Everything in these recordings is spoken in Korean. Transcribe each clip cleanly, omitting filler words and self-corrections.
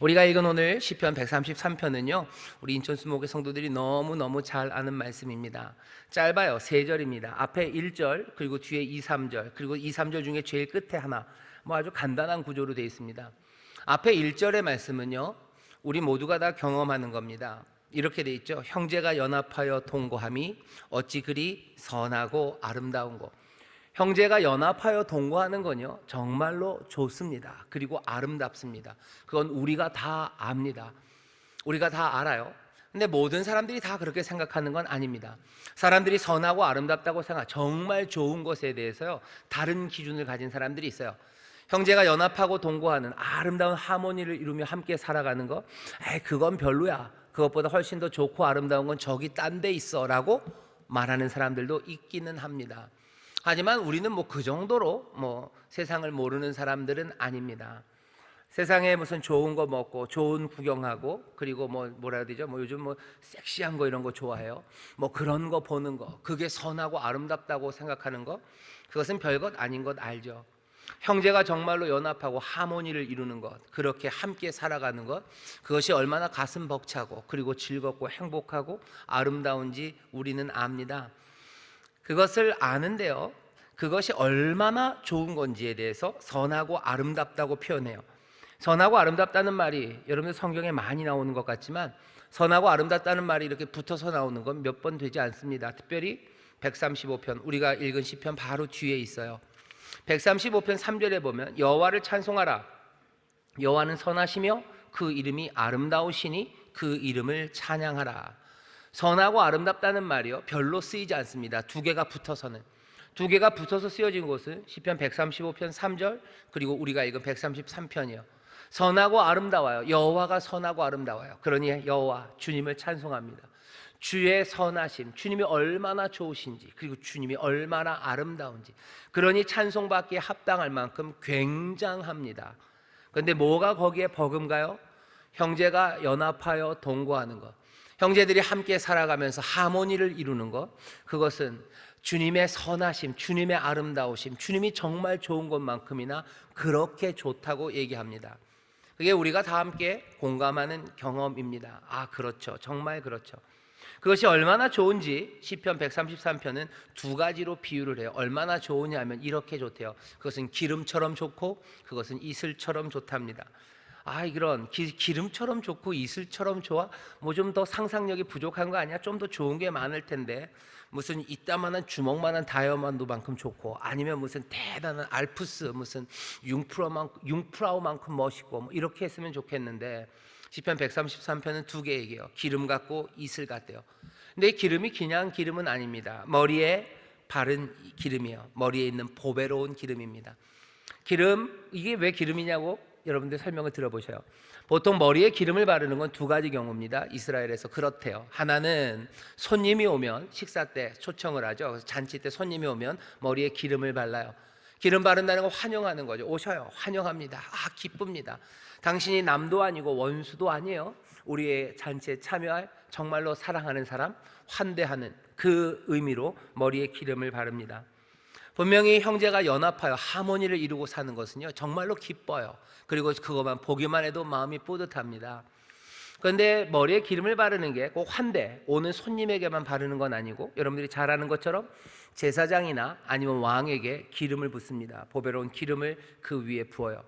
우리가 읽은 오늘 시편 133편은요 우리 인천 수목의 성도들이 너무너무 잘 아는 말씀입니다. 짧아요. 3절입니다. 앞에 1절 그리고 뒤에 2, 3절 그리고 2, 3절 중에 제일 끝에 하나, 아주 간단한 구조로 되어 있습니다. 앞에 1절의 말씀은요 우리 모두가 다 경험하는 겁니다. 이렇게 되어 있죠. 형제가 연합하여 동거함이 어찌 그리 선하고 아름다운고. 형제가 연합하여 동거하는 건요 정말로 좋습니다. 그리고 아름답습니다. 그건 우리가 다 압니다. 우리가 다 알아요. 근데 모든 사람들이 다 그렇게 생각하는 건 아닙니다. 사람들이 선하고 아름답다고 생각, 정말 좋은 것에 대해서요 다른 기준을 가진 사람들이 있어요. 형제가 연합하고 동거하는 아름다운 하모니를 이루며 함께 살아가는 거, 그건 별로야. 그것보다 훨씬 더 좋고 아름다운 건 저기 딴 데 있어 라고 말하는 사람들도 있기는 합니다. 하지만 우리는 그 정도로 세상을 모르는 사람들은 아닙니다. 세상에 무슨 좋은 거 먹고 좋은 구경하고 그리고 뭐라 해야 되죠? 요즘 섹시한 거 이런 거 좋아해요. 그런 거 보는 거, 그게 선하고 아름답다고 생각하는 거, 그것은 별것 아닌 것 알죠. 형제가 정말로 연합하고 하모니를 이루는 것, 그렇게 함께 살아가는 것, 그것이 얼마나 가슴 벅차고 그리고 즐겁고 행복하고 아름다운지 우리는 압니다. 그것을 아는데요 그것이 얼마나 좋은 건지에 대해서 선하고 아름답다고 표현해요. 선하고 아름답다는 말이 여러분들 성경에 많이 나오는 것 같지만 선하고 아름답다는 말이 이렇게 붙어서 나오는 건 몇 번 되지 않습니다. 특별히 135편, 우리가 읽은 시편 바로 뒤에 있어요. 135편 3절에 보면 여호와를 찬송하라. 여호와는 선하시며 그 이름이 아름다우시니 그 이름을 찬양하라. 선하고 아름답다는 말이요 별로 쓰이지 않습니다. 두 개가 붙어서 쓰여진 곳은 시편 135편 3절 그리고 우리가 읽은 133편이요 선하고 아름다워요. 여호와가 선하고 아름다워요. 그러니 여호와 주님을 찬송합니다. 주의 선하심, 주님이 얼마나 좋으신지 그리고 주님이 얼마나 아름다운지, 그러니 찬송받기에 합당할 만큼 굉장합니다. 그런데 뭐가 거기에 버금가요? 형제가 연합하여 동거하는 것, 형제들이 함께 살아가면서 하모니를 이루는 것, 그것은 주님의 선하심, 주님의 아름다우심, 주님이 정말 좋은 것만큼이나 그렇게 좋다고 얘기합니다. 그게 우리가 다 함께 공감하는 경험입니다. 그렇죠. 정말 그렇죠. 그것이 얼마나 좋은지 시편 133편은 두 가지로 비유를 해요. 얼마나 좋으냐 하면 이렇게 좋대요. 그것은 기름처럼 좋고 그것은 이슬처럼 좋답니다. 이런 기름처럼 좋고 이슬처럼 좋아? 좀 더 상상력이 부족한 거 아니야? 좀 더 좋은 게 많을 텐데 무슨 이따만한 주먹만한 다이아몬드만큼 좋고 아니면 무슨 대단한 알프스 무슨 융프라우만큼 멋있고 이렇게 했으면 좋겠는데 시편 133편은 두 개 얘기해요. 기름 같고 이슬 같대요. 근데 기름이 그냥 기름은 아닙니다. 머리에 바른 기름이에요. 머리에 있는 보배로운 기름입니다. 기름, 이게 왜 기름이냐고 여러분들 설명을 들어보셔요. 보통 머리에 기름을 바르는 건 두 가지 경우입니다. 이스라엘에서 그렇대요. 하나는 손님이 오면 식사 때 초청을 하죠. 그래서 잔치 때 손님이 오면 머리에 기름을 발라요. 기름 바른다는 건 환영하는 거죠. 오셔요. 환영합니다. 기쁩니다. 당신이 남도 아니고 원수도 아니에요. 우리의 잔치에 참여할 정말로 사랑하는 사람, 환대하는 그 의미로 머리에 기름을 바릅니다. 분명히 형제가 연합하여 하모니를 이루고 사는 것은요 정말로 기뻐요. 그리고 그것만 보기만 해도 마음이 뿌듯합니다. 그런데 머리에 기름을 바르는 게 꼭 환대, 오는 손님에게만 바르는 건 아니고 여러분들이 잘 아는 것처럼 제사장이나 아니면 왕에게 기름을 붓습니다. 보배로운 기름을 그 위에 부어요.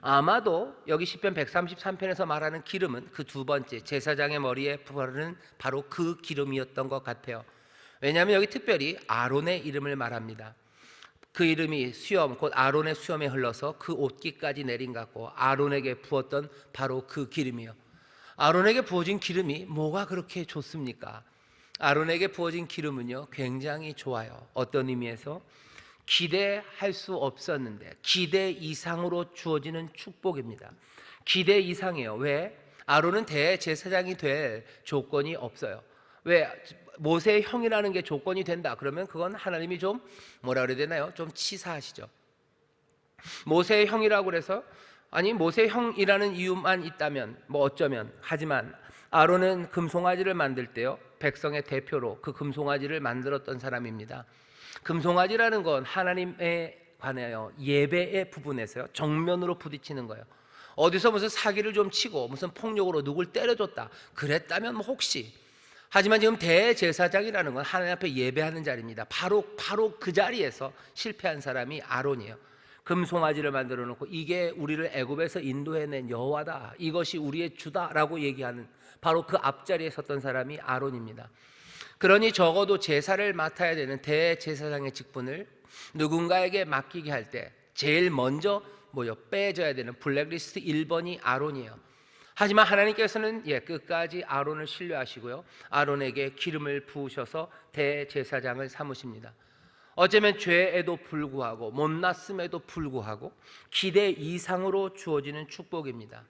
아마도 여기 시편 133편에서 말하는 기름은 그 두 번째 제사장의 머리에 바르는 바로 그 기름이었던 것 같아요. 왜냐하면 여기 특별히 아론의 이름을 말합니다. 그 이름이 수염, 곧 아론의 수염에 흘러서 그 옷깃까지 내린 것 같고 아론에게 부었던 바로 그 기름이요. 아론에게 부어진 기름이 뭐가 그렇게 좋습니까? 아론에게 부어진 기름은요 굉장히 좋아요. 어떤 의미에서? 기대할 수 없었는데 기대 이상으로 주어지는 축복입니다. 기대 이상이에요. 왜? 아론은 대제사장이 될 조건이 없어요. 왜? 모세의 형이라는 게 조건이 된다 그러면 그건 하나님이 좀 뭐라 그래야 되나요? 좀 치사하시죠. 모세의 형이라고 그래서 모세의 형이라는 이유만 있다면 어쩌면, 하지만 아론은 금송아지를 만들 때요 백성의 대표로 그 금송아지를 만들었던 사람입니다. 금송아지라는 건 하나님에 관하여 예배의 부분에서요 정면으로 부딪히는 거예요. 어디서 무슨 사기를 좀 치고 무슨 폭력으로 누굴 때려줬다 그랬다면 뭐 혹시. 하지만 지금 대제사장이라는 건 하나님 앞에 예배하는 자리입니다. 바로 그 자리에서 실패한 사람이 아론이에요. 금송아지를 만들어 놓고 이게 우리를 애굽에서 인도해낸 여호와다, 이것이 우리의 주다라고 얘기하는 바로 그 앞자리에 섰던 사람이 아론입니다. 그러니 적어도 제사를 맡아야 되는 대제사장의 직분을 누군가에게 맡기게 할 때 제일 먼저 빼줘야 되는 블랙리스트 1번이 아론이에요. 하지만 하나님께서는 끝까지 아론을 신뢰하시고요, 아론에게 기름을 부으셔서 대제사장을 삼으십니다. 어쩌면 죄에도 불구하고 못났음에도 불구하고 기대 이상으로 주어지는 축복입니다.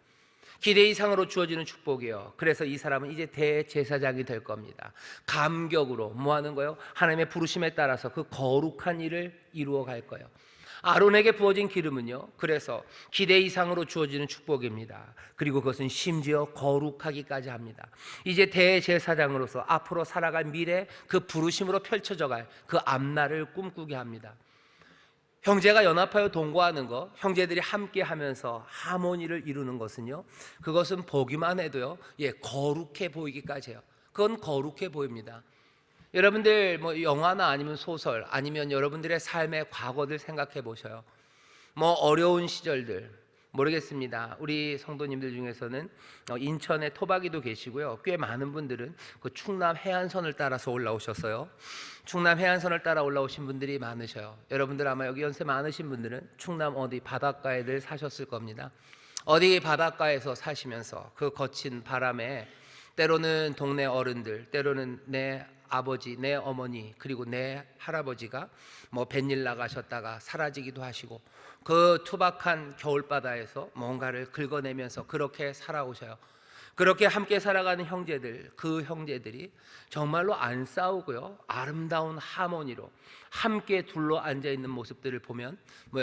기대 이상으로 주어지는 축복이요. 그래서 이 사람은 이제 대제사장이 될 겁니다. 감격으로 뭐 하는 거예요? 하나님의 부르심에 따라서 그 거룩한 일을 이루어 갈 거예요. 아론에게 부어진 기름은요, 그래서 기대 이상으로 주어지는 축복입니다. 그리고 그것은 심지어 거룩하기까지 합니다. 이제 대제사장으로서 앞으로 살아갈 미래, 그 부르심으로 펼쳐져 갈 그 앞날을 꿈꾸게 합니다. 형제가 연합하여 동거하는 것, 형제들이 함께 하면서 하모니를 이루는 것은요, 그것은 보기만 해도요, 거룩해 보이기까지 해요. 그건 거룩해 보입니다. 여러분들 영화나 아니면 소설, 아니면 여러분들의 삶의 과거들 생각해 보셔요. 어려운 시절들 모르겠습니다. 우리 성도님들 중에서는 인천에 토박이도 계시고요, 꽤 많은 분들은 그 충남 해안선을 따라서 올라오셨어요. 충남 해안선을 따라 올라오신 분들이 많으셔요. 여러분들 아마 여기 연세 많으신 분들은 충남 어디 바닷가에들 사셨을 겁니다. 어디 바닷가에서 사시면서 그 거친 바람에 때로는 동네 어른들, 때로는 내 아버지, 내 어머니, 그리고 내 할아버지가 뱃일 나가셨다가 사라지기도 하시고, 그 투박한 겨울바다에서 뭔가를 긁어내면서 그렇게 살아오셔요. 그렇게 함께 살아가는 형제들, 그 형제들이 정말로 안 싸우고요, 아름다운 하모니로 함께 둘러 앉아있는 모습들을 보면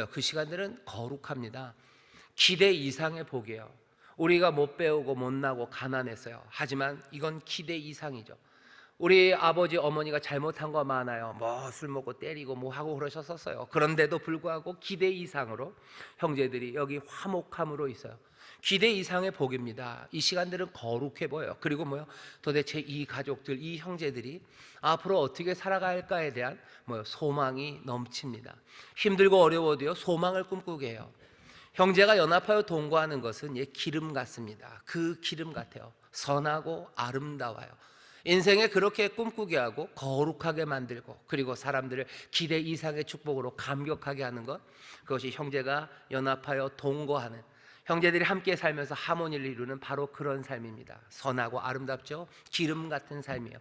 그 시간들은 거룩합니다. 기대 이상의 복이에요. 우리가 못 배우고 못 나고 가난했어요. 하지만 이건 기대 이상이죠. 우리 아버지 어머니가 잘못한 거 많아요. 술 먹고 때리고 하고 그러셨었어요. 그런데도 불구하고 기대 이상으로 형제들이 여기 화목함으로 있어요. 기대 이상의 복입니다. 이 시간들은 거룩해 보여요. 그리고 도대체 이 가족들, 이 형제들이 앞으로 어떻게 살아갈까에 대한 소망이 넘칩니다. 힘들고 어려워도요, 소망을 꿈꾸게 해요. 형제가 연합하여 동거하는 것은 기름 같습니다. 그 기름 같아요. 선하고 아름다워요. 인생에 그렇게 꿈꾸게 하고 거룩하게 만들고, 그리고 사람들을 기대 이상의 축복으로 감격하게 하는 것, 그것이 형제가 연합하여 동거하는, 형제들이 함께 살면서 하모니를 이루는 바로 그런 삶입니다. 선하고 아름답죠. 기름 같은 삶이에요.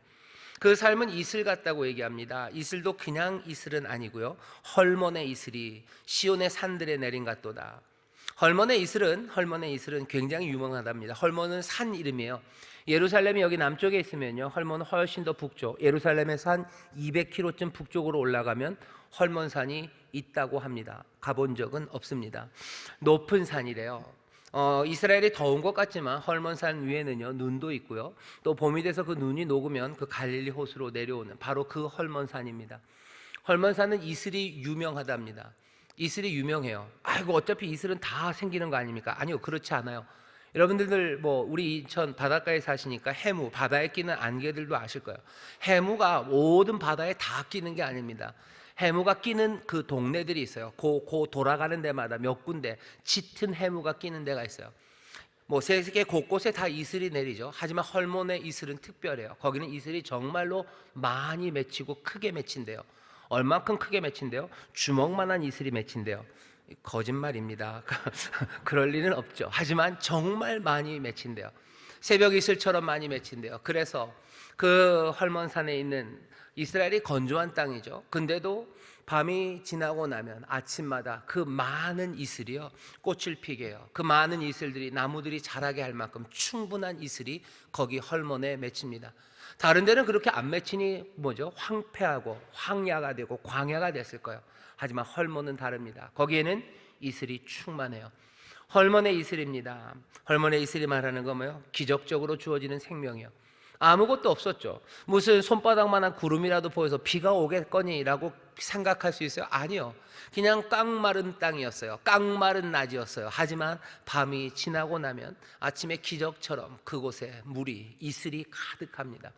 그 삶은 이슬 같다고 얘기합니다. 이슬도 그냥 이슬은 아니고요, 헐몬의 이슬이 시온의 산들에 내린 같도다. 헐몬의 이슬은 굉장히 유명하답니다. 헐몬은 산 이름이에요. 예루살렘이 여기 남쪽에 있으면요, 헐몬은 훨씬 더 북쪽, 예루살렘에서 한 200km쯤 북쪽으로 올라가면 헐몬산이 있다고 합니다. 가본 적은 없습니다. 높은 산이래요. 이스라엘이 더운 것 같지만 헐몬산 위에는요, 눈도 있고요, 또 봄이 돼서 그 눈이 녹으면 그 갈릴리 호수로 내려오는 바로 그 헐몬산입니다. 헐몬산은 이슬이 유명하답니다. 이슬이 유명해요. 아이고, 어차피 이슬은 다 생기는 거 아닙니까? 아니요, 그렇지 않아요. 여러분들 우리 인천 바닷가에 사시니까 해무, 바다에 끼는 안개들도 아실 거예요. 해무가 모든 바다에 다 끼는 게 아닙니다. 해무가 끼는 그 동네들이 있어요. 돌아가는 데마다 몇 군데 짙은 해무가 끼는 데가 있어요. 세계 곳곳에 다 이슬이 내리죠. 하지만 헐몬의 이슬은 특별해요. 거기는 이슬이 정말로 많이 맺히고 크게 맺힌대요. 얼만큼 크게 맺힌대요? 주먹만한 이슬이 맺힌대요. 거짓말입니다. 그럴 리는 없죠. 하지만 정말 많이 맺힌대요. 새벽 이슬처럼 많이 맺힌대요. 그래서 그 헐몬산에 있는, 이스라엘이 건조한 땅이죠. 근데도 밤이 지나고 나면 아침마다 그 많은 이슬이요, 꽃을 피게 해요. 그 많은 이슬들이 나무들이 자라게 할 만큼 충분한 이슬이 거기 헐몬에 맺힙니다. 다른 데는 그렇게 안 맺히니 황폐하고 황야가 되고 광야가 됐을 거예요. 하지만 헐몬은 다릅니다. 거기에는 이슬이 충만해요. 헐몬의 이슬입니다. 헐몬의 이슬이 말하는 건 기적적으로 주어지는 생명이요, 아무것도 없었죠. 무슨 손바닥만한 구름이라도 보여서 비가 오겠거니라고 생각할 수 있어요? 아니요. 그냥 깡마른 땅이었어요. 깡마른 낮이었어요. 하지만 밤이 지나고 나면 아침에 기적처럼 그곳에 물이, 이슬이 가득합니다.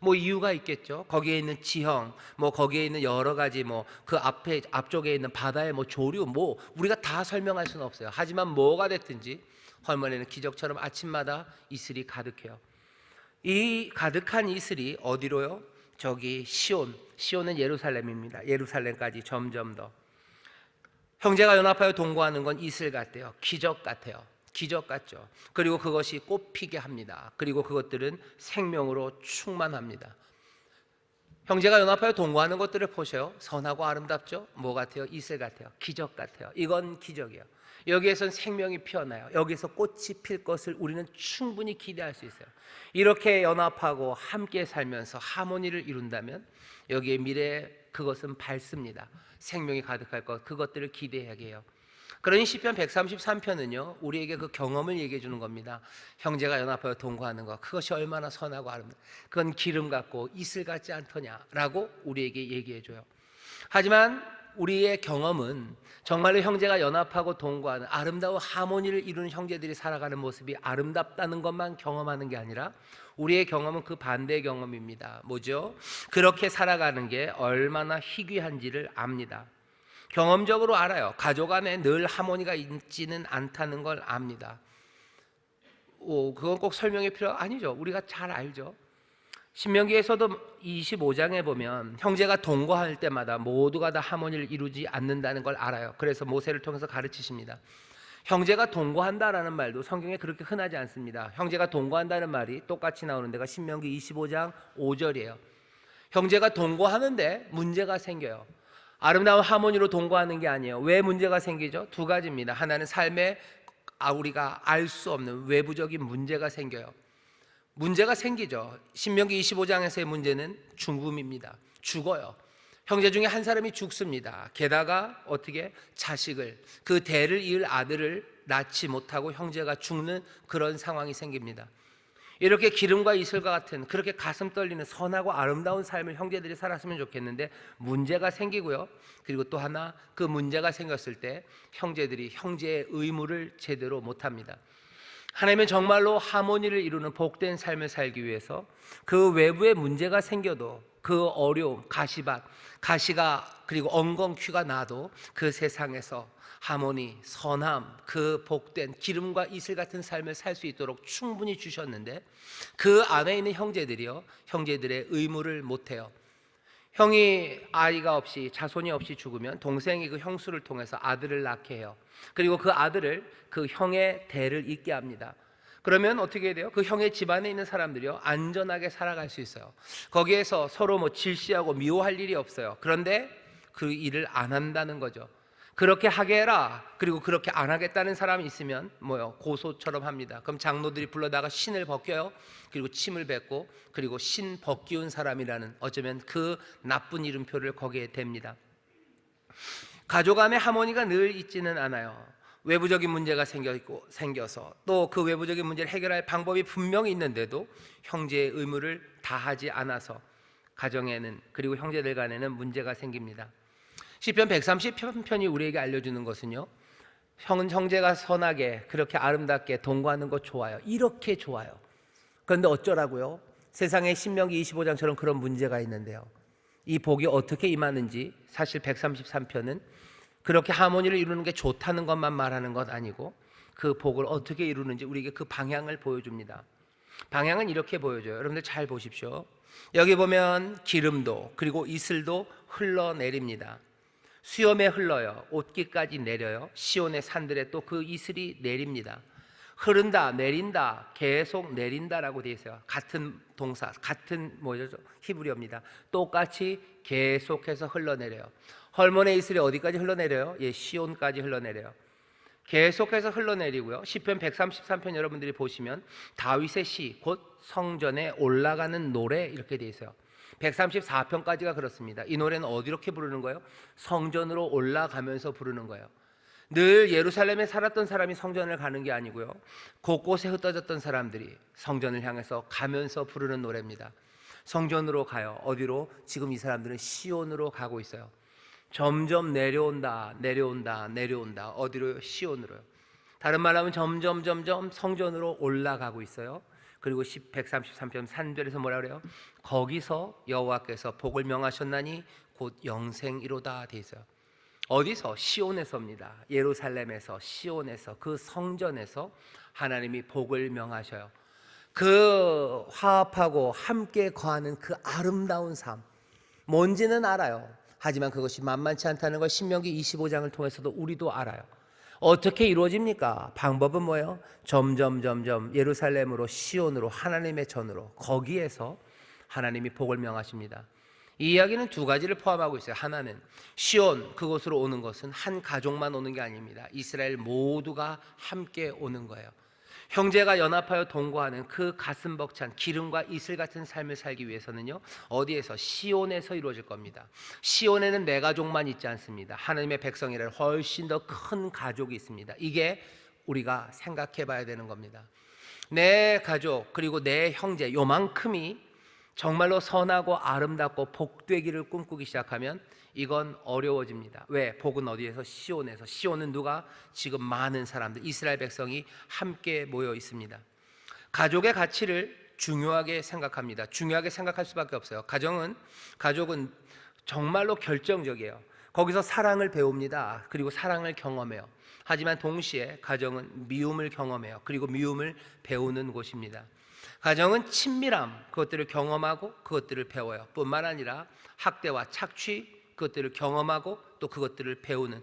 뭐 이유가 있겠죠. 거기에 있는 지형, 뭐 거기에 있는 여러 가지, 뭐 그 앞쪽에 있는 바다의 뭐 조류, 뭐 우리가 다 설명할 수는 없어요. 하지만 뭐가 됐든지 헐머니는 기적처럼 아침마다 이슬이 가득해요. 이 가득한 이슬이 어디로요? 저기 시온은 예루살렘입니다. 예루살렘까지 점점 더. 형제가 연합하여 동거하는 건 이슬 같대요. 기적 같아요. 기적 같죠. 그리고 그것이 꽃피게 합니다. 그리고 그것들은 생명으로 충만합니다. 형제가 연합하여 동거하는 것들을 보세요. 선하고 아름답죠? 뭐 같아요? 이슬 같아요. 기적 같아요. 이건 기적이에요. 여기에선 생명이 피어나요. 여기서 꽃이 필 것을 우리는 충분히 기대할 수 있어요. 이렇게 연합하고 함께 살면서 하모니를 이룬다면 여기에 미래에 그것은 밝습니다. 생명이 가득할 것, 그것들을 기대하게 해요. 그러니 시편 133편은요 우리에게 그 경험을 얘기해 주는 겁니다. 형제가 연합하여 동거하는 것, 그것이 얼마나 선하고 아름다워, 그건 기름 같고 이슬 같지 않더냐라고 우리에게 얘기해 줘요. 하지만 우리의 경험은 정말로 형제가 연합하고 동거하는 아름다운 하모니를 이루는 형제들이 살아가는 모습이 아름답다는 것만 경험하는 게 아니라 우리의 경험은 그 반대의 경험입니다. 뭐죠? 그렇게 살아가는 게 얼마나 희귀한지를 압니다. 경험적으로 알아요. 가족 안에 늘 하모니가 있지는 않다는 걸 압니다. 그건 꼭 설명이 아니죠. 우리가 잘 알죠. 신명기에서도 25장에 보면 형제가 동거할 때마다 모두가 다 하모니를 이루지 않는다는 걸 알아요. 그래서 모세를 통해서 가르치십니다. 형제가 동거한다라는 말도 성경에 그렇게 흔하지 않습니다. 형제가 동거한다는 말이 똑같이 나오는 데가 신명기 25장 5절이에요. 형제가 동거하는데 문제가 생겨요. 아름다운 하모니로 동거하는 게 아니에요. 왜 문제가 생기죠? 두 가지입니다. 하나는 삶에 우리가 알 수 없는 외부적인 문제가 생겨요. 문제가 생기죠. 신명기 25장에서의 문제는 죽음입니다. 죽어요. 형제 중에 한 사람이 죽습니다. 게다가 어떻게 자식을, 그 대를 이을 아들을 낳지 못하고 형제가 죽는 그런 상황이 생깁니다. 이렇게 기름과 이슬과 같은 그렇게 가슴 떨리는 선하고 아름다운 삶을 형제들이 살았으면 좋겠는데 문제가 생기고요. 그리고 또 하나, 그 문제가 생겼을 때 형제들이 형제의 의무를 제대로 못합니다. 하나님은 정말로 하모니를 이루는 복된 삶을 살기 위해서 그 외부에 문제가 생겨도 그 어려움, 가시가 그리고 엉겅퀴가 나도 그 세상에서 하모니, 선함, 그 복된 기름과 이슬 같은 삶을 살 수 있도록 충분히 주셨는데 그 안에 있는 형제들이요, 형제들의 의무를 못해요. 형이 아이가 없이, 자손이 없이 죽으면 동생이 그 형수를 통해서 아들을 낳게 해요. 그리고 그 아들을 그 형의 대를 잇게 합니다. 그러면 어떻게 해야 돼요? 그 형의 집안에 있는 사람들이요 안전하게 살아갈 수 있어요. 거기에서 서로 뭐 질시하고 미워할 일이 없어요. 그런데 그 일을 안 한다는 거죠. 그렇게 하게 해라. 그리고 그렇게 안 하겠다는 사람이 있으면 고소처럼 합니다. 그럼 장로들이 불러다가 신을 벗겨요. 그리고 침을 뱉고, 그리고 신 벗기운 사람이라는 어쩌면 그 나쁜 이름표를 거기에 댑니다. 가족 안에 하모니가 늘 있지는 않아요. 외부적인 문제가 생겨서 또 그 외부적인 문제를 해결할 방법이 분명히 있는데도 형제의 의무를 다하지 않아서 가정에는, 그리고 형제들 간에는 문제가 생깁니다. 시편 130편이 우리에게 알려주는 것은요, 형제가 선하게 그렇게 아름답게 동거하는 것 좋아요. 이렇게 좋아요. 그런데 어쩌라고요? 세상에 신명기 25장처럼 그런 문제가 있는데요, 이 복이 어떻게 임하는지 사실 133편은 그렇게 하모니를 이루는 게 좋다는 것만 말하는 것 아니고 그 복을 어떻게 이루는지 우리에게 그 방향을 보여줍니다. 방향은 이렇게 보여줘요. 여러분들 잘 보십시오. 여기 보면 기름도 그리고 이슬도 흘러내립니다. 수염에 흘러요. 옷깃까지 내려요. 시온의 산들에 또 그 이슬이 내립니다. 흐른다, 내린다, 계속 내린다라고 되어 있어요. 같은 동사, 같은 히브리어입니다. 똑같이 계속해서 흘러내려요. 헐몬의 이슬이 어디까지 흘러내려요? 시온까지 흘러내려요. 계속해서 흘러내리고요. 시편 133편 여러분들이 보시면 다윗의 시, 곧 성전에 올라가는 노래 이렇게 되어 있어요. 134편까지가 그렇습니다. 이 노래는 어디렇게 부르는 거예요? 성전으로 올라가면서 부르는 거예요. 늘 예루살렘에 살았던 사람이 성전을 가는 게 아니고요, 곳곳에 흩어졌던 사람들이 성전을 향해서 가면서 부르는 노래입니다. 성전으로 가요. 어디로? 지금 이 사람들은 시온으로 가고 있어요. 점점 내려온다, 내려온다, 내려온다. 어디로요? 시온으로요. 다른 말하면 점점 성전으로 올라가고 있어요. 그리고 133편 3절에서 뭐라 그래요? 거기서 여호와께서 복을 명하셨나니 곧 영생이로다 돼 있어요. 어디서? 시온에서입니다. 예루살렘에서, 시온에서, 그 성전에서 하나님이 복을 명하셔요. 그 화합하고 함께 거하는 그 아름다운 삶, 뭔지는 알아요. 하지만 그것이 만만치 않다는 걸 신명기 25장을 통해서도 우리도 알아요. 어떻게 이루어집니까? 방법은 뭐예요? 점점 예루살렘으로, 시온으로, 하나님의 전으로, 거기에서 하나님이 복을 명하십니다. 이 이야기는 두 가지를 포함하고 있어요. 하나는 시온, 그곳으로 오는 것은 한 가족만 오는 게 아닙니다. 이스라엘 모두가 함께 오는 거예요. 형제가 연합하여 동거하는 그 가슴 벅찬 기름과 이슬 같은 삶을 살기 위해서는요, 어디에서? 시온에서 이루어질 겁니다. 시온에는 내 가족만 있지 않습니다. 하나님의 백성이라는 훨씬 더 큰 가족이 있습니다. 이게 우리가 생각해 봐야 되는 겁니다. 내 가족, 그리고 내 형제, 요만큼이 정말로 선하고 아름답고 복되기를 꿈꾸기 시작하면 이건 어려워집니다. 왜? 복은 어디에서? 시온에서. 시온은 누가? 지금 많은 사람들, 이스라엘 백성이 함께 모여 있습니다. 가족의 가치를 중요하게 생각합니다. 중요하게 생각할 수밖에 없어요. 가족은 정말로 결정적이에요. 거기서 사랑을 배웁니다. 그리고 사랑을 경험해요. 하지만 동시에 가정은 미움을 경험해요. 그리고 미움을 배우는 곳입니다. 가정은 친밀함, 그것들을 경험하고 그것들을 배워요. 뿐만 아니라 학대와 착취, 그것들을 경험하고 또 그것들을 배우는,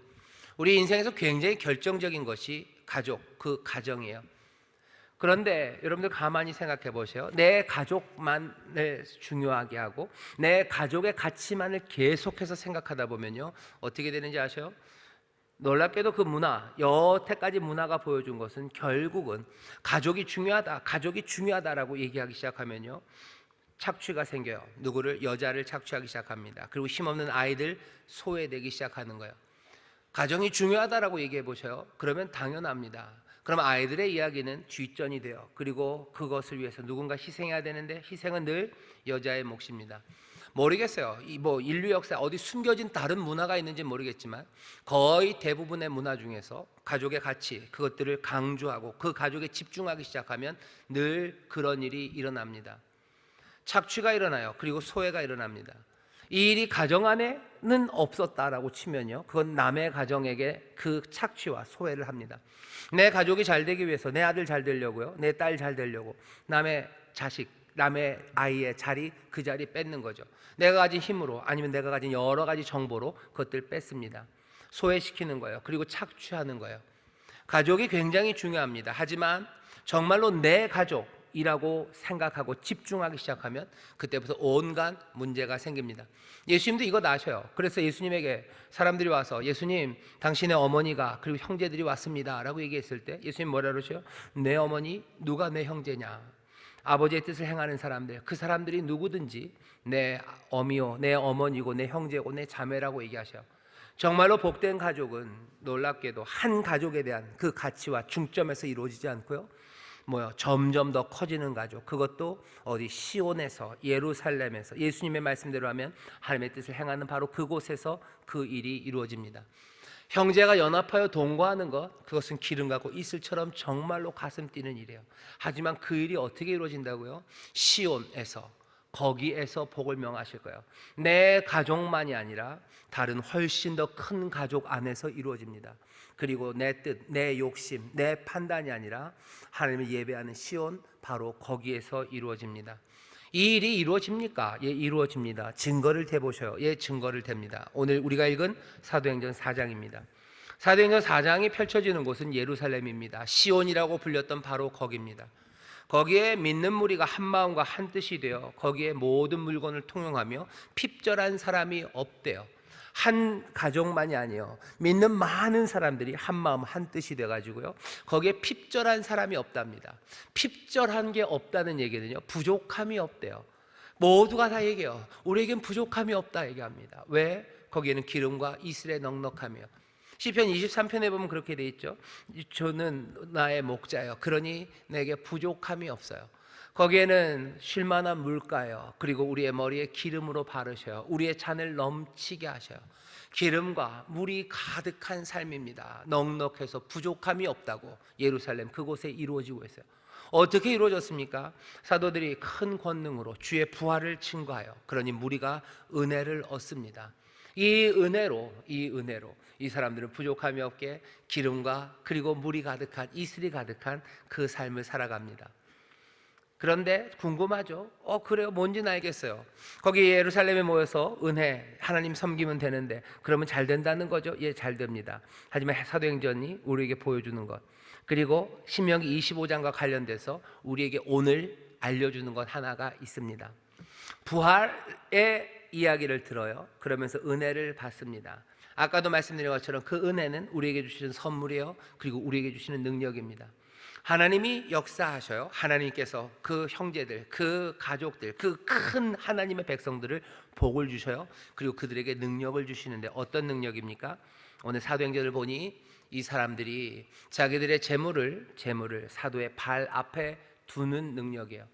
우리 인생에서 굉장히 결정적인 것이 가족, 그 가정이에요. 그런데 여러분들 가만히 생각해 보세요. 내 가족만을 중요하게 하고 내 가족의 가치만을 계속해서 생각하다 보면요, 어떻게 되는지 아셔요? 놀랍게도 그 문화, 여태까지 문화가 보여준 것은 결국은 가족이 중요하다라고 얘기하기 시작하면요, 착취가 생겨요. 누구를? 여자를 착취하기 시작합니다. 그리고 힘없는 아이들 소외되기 시작하는 거예요. 가정이 중요하다라고 얘기해 보셔요. 그러면 당연합니다. 그럼 아이들의 이야기는 뒷전이 돼요. 그리고 그것을 위해서 누군가 희생해야 되는데 희생은 늘 여자의 몫입니다. 모르겠어요. 인류 역사 어디 숨겨진 다른 문화가 있는지 모르겠지만 거의 대부분의 문화 중에서 가족의 가치, 그것들을 강조하고 그 가족에 집중하기 시작하면 늘 그런 일이 일어납니다. 착취가 일어나요. 그리고 소외가 일어납니다. 이 일이 가정 안에는 없었다라고 치면요, 그건 남의 가정에게 그 착취와 소외를 합니다. 내 가족이 잘 되기 위해서 내 아들 잘 되려고요, 내 딸 잘 되려고 남의 자식, 남의 아이의 자리, 그 자리 뺏는 거죠. 내가 가진 힘으로, 아니면 내가 가진 여러 가지 정보로 그것들 뺏습니다. 소외시키는 거예요. 그리고 착취하는 거예요. 가족이 굉장히 중요합니다. 하지만 정말로 내 가족이라고 생각하고 집중하기 시작하면 그때부터 온갖 문제가 생깁니다. 예수님도 이거 아셔요. 그래서 예수님에게 사람들이 와서 예수님, 당신의 어머니가 그리고 형제들이 왔습니다 라고 얘기했을 때 예수님 뭐라 그러셔요? 내 어머니? 누가 내 형제냐? 아버지의 뜻을 행하는 사람들, 그 사람들이 누구든지 내 어미요, 내 어머니고 내 형제고 내 자매라고 얘기하셔요. 정말로 복된 가족은 놀랍게도 한 가족에 대한 그 가치와 중점에서 이루어지지 않고요, 점점 더 커지는 가족, 그것도 어디? 시온에서, 예루살렘에서, 예수님의 말씀대로 하면 하나님의 뜻을 행하는 바로 그곳에서 그 일이 이루어집니다. 형제가 연합하여 동거하는 것, 그것은 기름 같고 이슬처럼 정말로 가슴 뛰는 일이에요. 하지만 그 일이 어떻게 이루어진다고요? 시온에서, 거기에서 복을 명하실 거예요. 내 가족만이 아니라 다른 훨씬 더 큰 가족 안에서 이루어집니다. 그리고 내 뜻, 내 욕심, 내 판단이 아니라 하나님을 예배하는 시온, 바로 거기에서 이루어집니다. 이 일이 이루어집니까? 예, 이루어집니다. 증거를 대보셔요. 예, 증거를 댑니다. 오늘 우리가 읽은 사도행전 4장입니다. 사도행전 4장이 펼쳐지는 곳은 예루살렘입니다. 시온이라고 불렸던 바로 거기입니다. 거기에 믿는 무리가 한 마음과 한 뜻이 되어 거기에 모든 물건을 통용하며 핍절한 사람이 없대요. 한 가족만이 아니에요. 믿는 많은 사람들이 한 마음 한 뜻이 돼가지고요, 거기에 핍절한 사람이 없답니다. 핍절한 게 없다는 얘기는요, 부족함이 없대요. 모두가 다 얘기해요. 우리에겐 부족함이 없다 얘기합니다. 왜? 거기에는 기름과 이슬의 넉넉함이요. 시편 23편에 보면 그렇게 돼 있죠. 저는 나의 목자요, 그러니 내게 부족함이 없어요. 거기에는 쉴만한 물가요, 그리고 우리의 머리에 기름으로 바르셔요. 우리의 잔을 넘치게 하셔요. 기름과 물이 가득한 삶입니다. 넉넉해서 부족함이 없다고 예루살렘 그곳에 이루어지고 있어요. 어떻게 이루어졌습니까? 사도들이 큰 권능으로 주의 부활을 증거하여 그러니 무리가 은혜를 얻습니다. 이 은혜로 이 사람들은 부족함이 없게 기름과 그리고 물이 가득한, 이슬이 가득한 그 삶을 살아갑니다. 그런데 궁금하죠? 그래요? 뭔지는 알겠어요. 거기 예루살렘에 모여서 은혜, 하나님 섬기면 되는데 그러면 잘 된다는 거죠? 예, 잘 됩니다. 하지만 사도행전이 우리에게 보여주는 것, 그리고 신명기 25장과 관련돼서 우리에게 오늘 알려주는 것 하나가 있습니다. 부활의 이야기를 들어요. 그러면서 은혜를 받습니다. 아까도 말씀드린 것처럼 그 은혜는 우리에게 주시는 선물이에요. 그리고 우리에게 주시는 능력입니다. 하나님이 역사하셔요. 하나님께서 그 형제들, 그 가족들, 그 큰 하나님의 백성들을 복을 주셔요. 그리고 그들에게 능력을 주시는데 어떤 능력입니까? 오늘 사도행전을 보니 이 사람들이 자기들의 재물을 사도의 발 앞에 두는 능력이에요.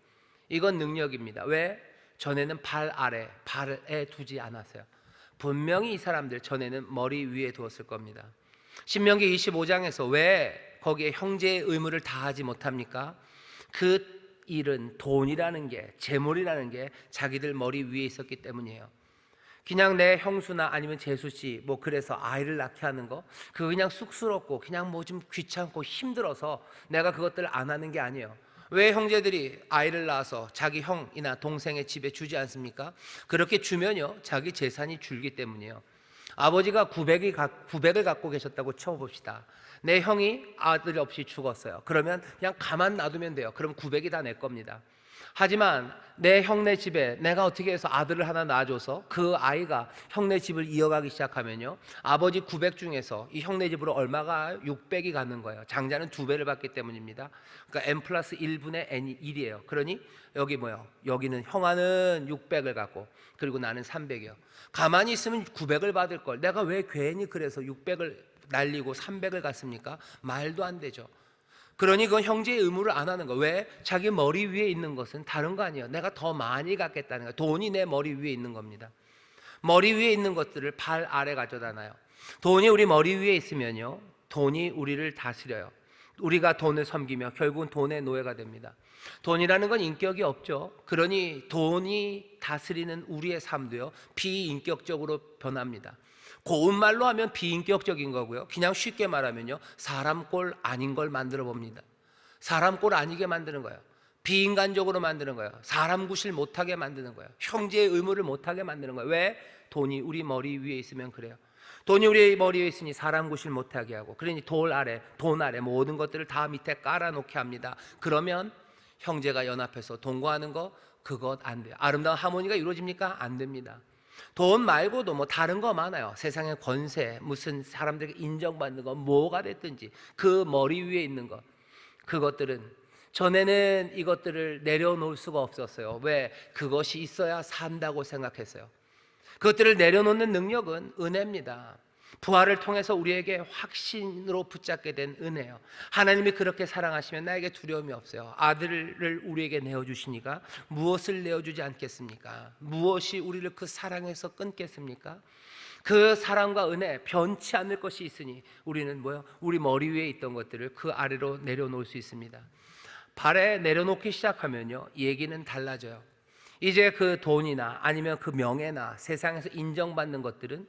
이건 능력입니다. 왜? 전에는 발 아래, 발에 두지 않았어요. 분명히 이 사람들 전에는 머리 위에 두었을 겁니다. 신명기 25장에서 왜 거기에 형제의 의무를 다하지 못합니까? 그 일은 돈이라는 게, 재물이라는 게 자기들 머리 위에 있었기 때문이에요. 그냥 내 형수나 아니면 재수씨 그래서 아이를 낳게 하는 거, 그거 그냥 쑥스럽고 그냥 좀 귀찮고 힘들어서 내가 그것들을 안 하는 게 아니에요. 왜 형제들이 아이를 낳아서 자기 형이나 동생의 집에 주지 않습니까? 그렇게 주면요 자기 재산이 줄기 때문이에요. 아버지가 900을 갖고 계셨다고 쳐봅시다. 내 형이 아들 없이 죽었어요. 그러면 그냥 가만 놔두면 돼요. 그럼 900이 다 내 겁니다. 하지만 내 형네 집에 내가 어떻게 해서 아들을 하나 낳아줘서 그 아이가 형네 집을 이어가기 시작하면요, 아버지 900 중에서 이 형네 집으로 얼마가 600이 가는 거예요. 장자는 2배를 받기 때문입니다. 그러니까 n 플러스 1분의 n이 1이에요. 그러니 여기 여기는 형아는 600을 갖고 그리고 나는 300이요. 가만히 있으면 900을 받을 걸 내가 왜 괜히 그래서 600을 날리고 300을 갔습니까? 말도 안 되죠. 그러니 그건 형제의 의무를 안 하는 거예요. 왜? 자기 머리 위에 있는 것은 다른 거 아니에요. 내가 더 많이 갖겠다는 거예요. 돈이 내 머리 위에 있는 겁니다. 머리 위에 있는 것들을 발 아래 가져다 놔요. 돈이 우리 머리 위에 있으면요, 돈이 우리를 다스려요. 우리가 돈을 섬기며 결국은 돈의 노예가 됩니다. 돈이라는 건 인격이 없죠. 그러니 돈이 다스리는 우리의 삶도요 비인격적으로 변합니다. 고운 말로 하면 비인격적인 거고요, 그냥 쉽게 말하면요 사람 꼴 아닌 걸 만들어 봅니다. 사람 꼴 아니게 만드는 거예요. 비인간적으로 만드는 거예요. 사람 구실 못하게 만드는 거예요. 형제의 의무를 못하게 만드는 거예요. 왜? 돈이 우리 머리 위에 있으면 그래요. 돈이 우리 머리 위에 있으니 사람 구실 못하게 하고, 그러니 돈 아래 모든 것들을 다 밑에 깔아놓게 합니다. 그러면 형제가 연합해서 동거하는 거, 그것 안 돼요. 아름다운 하모니가 이루어집니까? 안 됩니다. 돈 말고도 다른 거 많아요. 세상의 권세, 무슨 사람들에게 인정받는 거, 뭐가 됐든지 그 머리 위에 있는 것, 그것들은 전에는 이것들을 내려놓을 수가 없었어요. 왜? 그것이 있어야 산다고 생각했어요. 그것들을 내려놓는 능력은 은혜입니다. 부활을 통해서 우리에게 확신으로 붙잡게 된 은혜예요. 하나님이 그렇게 사랑하시면 나에게 두려움이 없어요. 아들을 우리에게 내어주시니까 무엇을 내어주지 않겠습니까? 무엇이 우리를 그 사랑에서 끊겠습니까? 그 사랑과 은혜 변치 않을 것이 있으니 우리는 우리 머리 위에 있던 것들을 그 아래로 내려놓을 수 있습니다. 발에 내려놓기 시작하면요 얘기는 달라져요. 이제 그 돈이나 아니면 그 명예나 세상에서 인정받는 것들은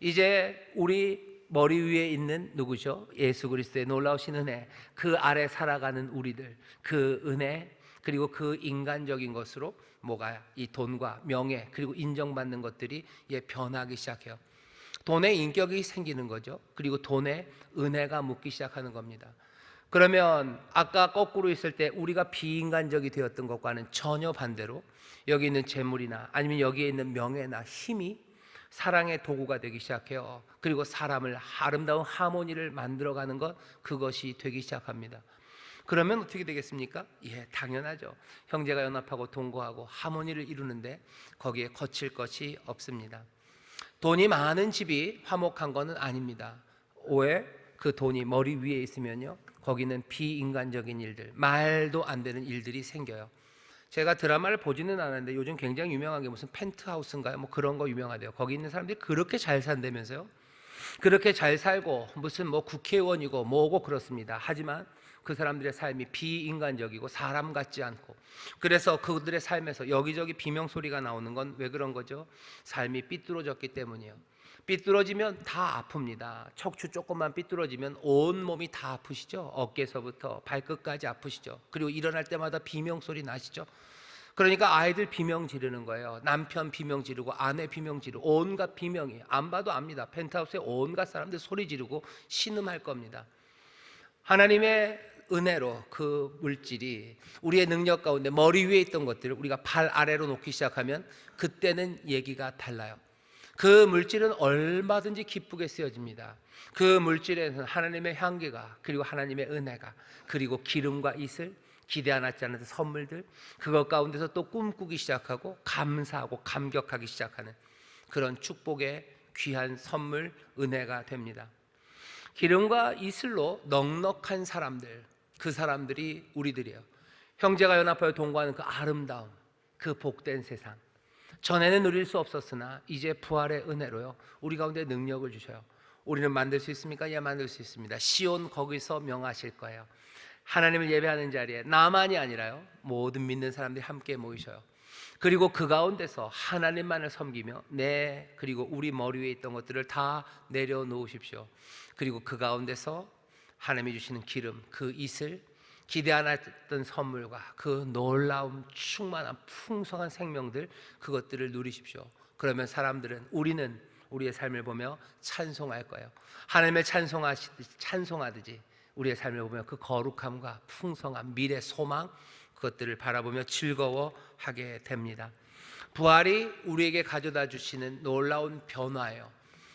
이제 우리 머리 위에 있는 누구죠? 예수 그리스도의 놀라우신 은혜, 그 아래 살아가는 우리들, 그 은혜 그리고 그 인간적인 것으로 이 돈과 명예 그리고 인정받는 것들이 변하기 시작해요. 돈에 인격이 생기는 거죠. 그리고 돈에 은혜가 묻기 시작하는 겁니다. 그러면 아까 거꾸로 있을 때 우리가 비인간적이 되었던 것과는 전혀 반대로 여기 있는 재물이나 아니면 여기에 있는 명예나 힘이 사랑의 도구가 되기 시작해요. 그리고 사람을 아름다운 하모니를 만들어가는 것, 그것이 되기 시작합니다. 그러면 어떻게 되겠습니까? 당연하죠. 형제가 연합하고 동거하고 하모니를 이루는데 거기에 거칠 것이 없습니다. 돈이 많은 집이 화목한 것은 아닙니다. 왜? 그 돈이 머리 위에 있으면요, 거기는 비인간적인 일들, 말도 안 되는 일들이 생겨요. 제가 드라마를 보지는 않았는데 요즘 굉장히 유명한 게 무슨 펜트하우스인가요? 뭐 그런 거 유명하대요. 거기 있는 사람들이 그렇게 잘 산다면서요? 그렇게 잘 살고 무슨 뭐 국회의원이고 뭐고 그렇습니다. 하지만 그 사람들의 삶이 비인간적이고 사람 같지 않고, 그래서 그들의 삶에서 여기저기 비명소리가 나오는 건 왜 그런 거죠? 삶이 삐뚤어졌기 때문이에요. 삐뚤어지면 다 아픕니다. 척추 조금만 삐뚤어지면 온 몸이 다 아프시죠? 어깨서부터 발끝까지 아프시죠? 그리고 일어날 때마다 비명소리 나시죠? 그러니까 아이들 비명 지르는 거예요. 남편 비명 지르고 아내 비명 지르고 온갖 비명이, 안 봐도 압니다. 펜트하우스에 온갖 사람들 소리 지르고 신음할 겁니다. 하나님의 은혜로 그 물질이 우리의 능력 가운데 머리 위에 있던 것들을 우리가 발 아래로 놓기 시작하면 그때는 얘기가 달라요. 그 물질은 얼마든지 기쁘게 쓰여집니다. 그 물질에는 하나님의 향기가, 그리고 하나님의 은혜가, 그리고 기름과 이슬, 기대 하지 않은 선물들, 그것 가운데서 또 꿈꾸기 시작하고 감사하고 감격하기 시작하는 그런 축복의 귀한 선물, 은혜가 됩니다. 기름과 이슬로 넉넉한 사람들, 그 사람들이 우리들이에요. 형제가 연합하여 동거하는 그 아름다움, 그 복된 세상, 전에는 누릴 수 없었으나 이제 부활의 은혜로요, 우리 가운데 능력을 주셔요. 우리는 만들 수 있습니까? 예, 만들 수 있습니다. 시온 거기서 명하실 거예요. 하나님을 예배하는 자리에 나만이 아니라요, 모든 믿는 사람들이 함께 모이셔요. 그리고 그 가운데서 하나님만을 섬기며 그리고 우리 머리 위에 있던 것들을 다 내려놓으십시오. 그리고 그 가운데서 하나님이 주시는 기름, 그 이슬, 기대 안 했던 선물과 그 놀라움, 충만한 풍성한 생명들, 그것들을 누리십시오. 그러면 우리는 우리의 삶을 보며 찬송할 거예요. 하나님을 찬송하듯이 우리의 삶을 보며 그 거룩함과 풍성한 미래 소망, 그것들을 바라보며 즐거워하게 됩니다. 부활이 우리에게 가져다 주시는 놀라운 변화예요.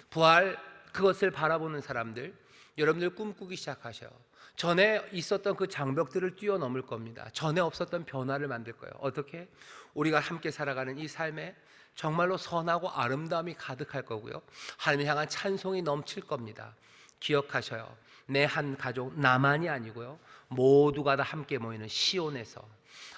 부활, 그것을 바라보는 사람들, 여러분들 꿈꾸기 시작하셔요. 전에 있었던 그 장벽들을 뛰어넘을 겁니다. 전에 없었던 변화를 만들 거예요. 어떻게? 우리가 함께 살아가는 이 삶에 정말로 선하고 아름다움이 가득할 거고요, 하나님을 향한 찬송이 넘칠 겁니다. 기억하셔요. 내 한 가족, 나만이 아니고요, 모두가 다 함께 모이는 시온에서,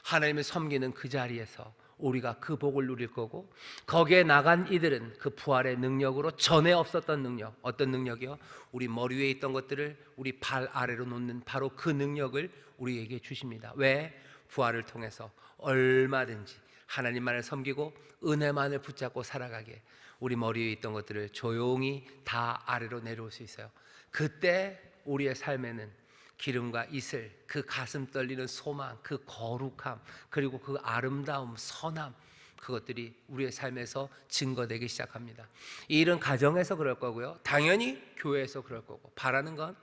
하나님을 섬기는 그 자리에서 우리가 그 복을 누릴 거고, 거기에 나간 이들은 그 부활의 능력으로 전에 없었던 능력, 어떤 능력이요? 우리 머리 위에 있던 것들을 우리 발 아래로 놓는 바로 그 능력을 우리에게 주십니다. 왜? 부활을 통해서 얼마든지 하나님만을 섬기고 은혜만을 붙잡고 살아가게 우리 머리 위에 있던 것들을 조용히 다 아래로 내려올 수 있어요. 그때 우리의 삶에는 기름과 이슬, 그 가슴 떨리는 소망, 그 거룩함, 그리고 그 아름다움, 선함, 그것들이 우리의 삶에서 증거되기 시작합니다. 이 일은 가정에서 그럴 거고요, 당연히 교회에서 그럴 거고, 바라는 건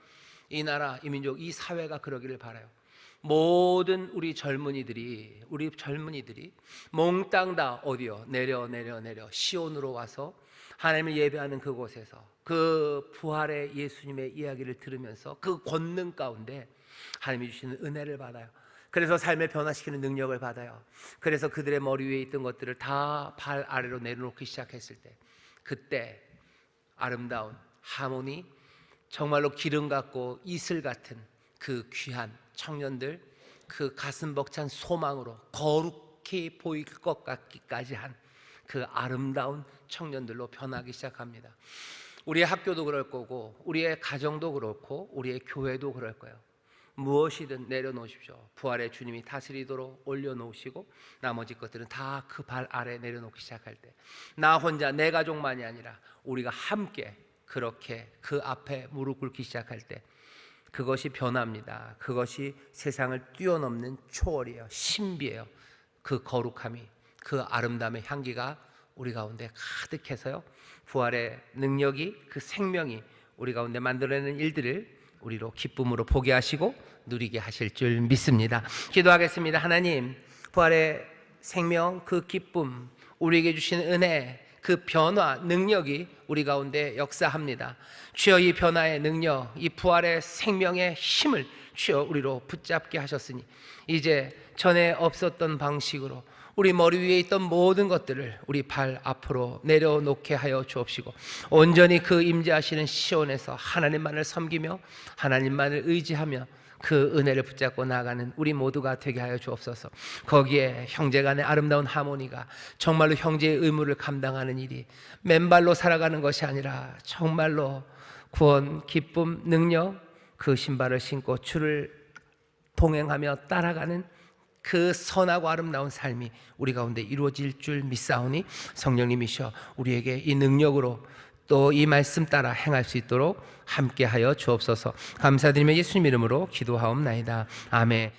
이 나라, 이 민족, 이 사회가 그러기를 바라요. 모든 우리 젊은이들이 몽땅 다 어디요? 내려 시온으로 와서 하나님을 예배하는 그곳에서 그 부활의 예수님의 이야기를 들으면서 그 권능 가운데 하나님이 주시는 은혜를 받아요. 그래서 삶을 변화시키는 능력을 받아요. 그래서 그들의 머리 위에 있던 것들을 다 발 아래로 내려놓기 시작했을 때, 그때 아름다운 하모니, 정말로 기름 같고 이슬 같은 그 귀한 청년들, 그 가슴 벅찬 소망으로 거룩히 보일 것 같기까지 한 그 아름다운 청년들로 변하기 시작합니다. 우리의 학교도 그럴 거고, 우리의 가정도 그렇고, 우리의 교회도 그럴 거예요. 무엇이든 내려놓으십시오. 부활의 주님이 다스리도록 올려놓으시고, 나머지 것들은 다 그 발 아래 내려놓기 시작할 때, 나 혼자, 내 가족만이 아니라 우리가 함께 그렇게 그 앞에 무릎 꿇기 시작할 때, 그것이 변합니다. 그것이 세상을 뛰어넘는 초월이에요. 신비예요. 그 거룩함이, 그 아름다움의 향기가 우리 가운데 가득해서요, 부활의 능력이, 그 생명이 우리 가운데 만들어내는 일들을 우리로 기쁨으로 보게 하시고 누리게 하실 줄 믿습니다. 기도하겠습니다. 하나님, 부활의 생명, 그 기쁨, 우리에게 주신 은혜, 그 변화 능력이 우리 가운데 역사합니다. 주여, 이 변화의 능력, 이 부활의 생명의 힘을 주여 우리로 붙잡게 하셨으니 이제 전에 없었던 방식으로 우리 머리 위에 있던 모든 것들을 우리 발 앞으로 내려놓게 하여 주옵시고, 온전히 그 임재하시는 시온에서 하나님만을 섬기며 하나님만을 의지하며 그 은혜를 붙잡고 나아가는 우리 모두가 되게 하여 주옵소서. 거기에 형제간의 아름다운 하모니가 정말로 형제의 의무를 감당하는 일이 맨발로 살아가는 것이 아니라 정말로 구원, 기쁨, 능력, 그 신발을 신고 주를 동행하며 따라가는 그 선하고 아름다운 삶이 우리 가운데 이루어질 줄 믿사오니 성령님이셔 우리에게 이 능력으로 또 이 말씀 따라 행할 수 있도록 함께하여 주옵소서. 감사드리며 예수님 이름으로 기도하옵나이다. 아멘.